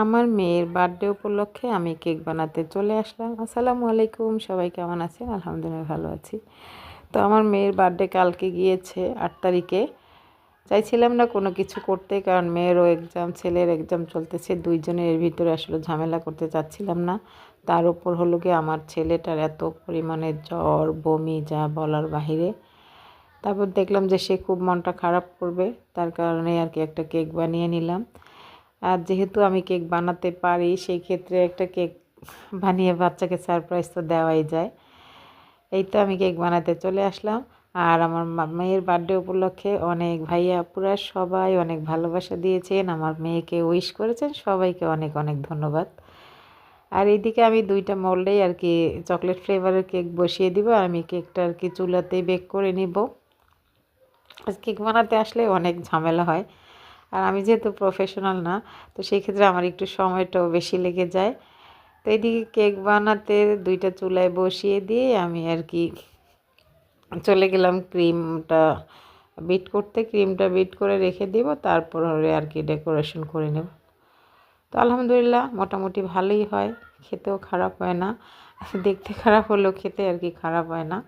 আমার মেয়ের বার্থডে উপলক্ষে আমি কেক বানাতে চলে আসলাম। আসসালামু আলাইকুম, সবাই কেমন আছেন? আলহামদুলিল্লাহ ভালো আছি। তো আমার মেয়ের বার্থডে কালকে গিয়েছে 8 তারিখে। চাইছিলাম না কোনো কিছু করতে, কারণ মেয়েরও এক্সাম, ছেলের এক্সাম চলতেছে, দুইজনের এর ভিতরে আসলে ঝামেলা করতে চাচ্ছিলাম না। তার উপর হলো গিয়ে আমার ছেলেটার এত পরিমাণে জ্বর, বমি, যা বলার বাহিরে। তারপর দেখলাম যে সে খুব মনটা খারাপ করবে, তার কারণে আর কি একটা কেক বানিয়ে নিলাম। আর যেহেতু আমি কেক বানাতে পারি, সেই ক্ষেত্রে একটা কেক বানিয়ে বাচ্চাকে সারপ্রাইজ তো দেওয়াই যায়। এই তো আমি কেক বানাতে চলে আসলাম। আর আমার মেয়ের বার্থডে উপলক্ষে অনেক ভাইয়া আপুরা সবাই অনেক ভালোবাসা দিয়েছেন, আমার মেয়েকে উইশ করেছেন, সবাইকে অনেক অনেক ধন্যবাদ। আর এইদিকে আমি 2টা মোল্ডেই আর কি চকলেট ফ্লেভারের কেক বসিয়ে দিব। আর আমি কেকটা আর কি চুলাতেই বেক করে নিব। কেক বানাতে আসলে অনেক ঝামেলা হয়, আর আমি যেহেতু প্রফেশনাল না, তো সেই ক্ষেত্রে আমার একটু সময়টাও বেশি লেগে যায়। তো এদিকে কেক বানাতে 2টা চুলায় বসিয়ে দিয়ে আমি আর কি চলে গেলাম ক্রিমটা বিট করতে। ক্রিমটা বিট করে রেখে দিব, তারপর আর কি ডেকোরেশন করে নেব। তো আলহামদুলিল্লাহ মোটামুটি ভালোই হয়, খেতেও খারাপ হয় না। দেখতে খারাপ হলেও খেতে আর কি খারাপ হয় না।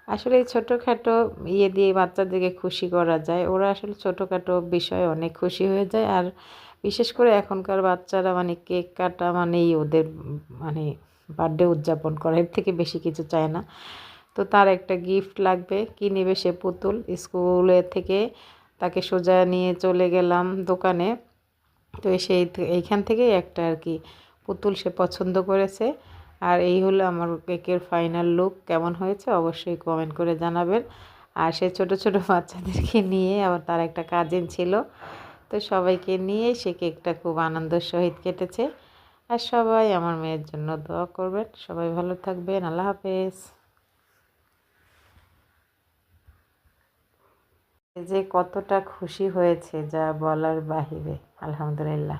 আসলে এই ছোটোখাটো দিয়ে বাচ্চাদেরকে খুশি করা যায়, ওরা আসলে ছোটোখাটো বিষয়ে অনেক খুশি হয়ে যায়। আর বিশেষ করে এখনকার বাচ্চারা মানে কেক কাটা মানেই ওদের মানে বার্থডে উদযাপন করা, এর থেকে বেশি কিছু চায় না। তো তার একটা গিফট লাগবে, কী নেবে সে? পুতুল। স্কুলে থেকে তাকে সোজা নিয়ে চলে গেলাম দোকানে। তো এইখান থেকেই একটা আর কি পুতুল সে পছন্দ করেছে। আর এই হলো আমার কেকের ফাইনাল লুক। কেমন হয়েছে অবশ্যই কমেন্ট করে জানাবেন। আর সে ছোট ছোট বাচ্চাদেরকে নিয়ে, আবার তার একটা কাজিন ছিল, তো সবাইকে নিয়ে সে কেকটা খুব আনন্দের সহিত কেটেছে। আর সবাই আমার মেয়ের জন্য দোয়া করবেন। সবাই ভালো থাকবেন। আল্লাহ হাফেজ। যে কতটা খুশি হয়েছে যা বলার বাহিরে। আলহামদুলিল্লাহ।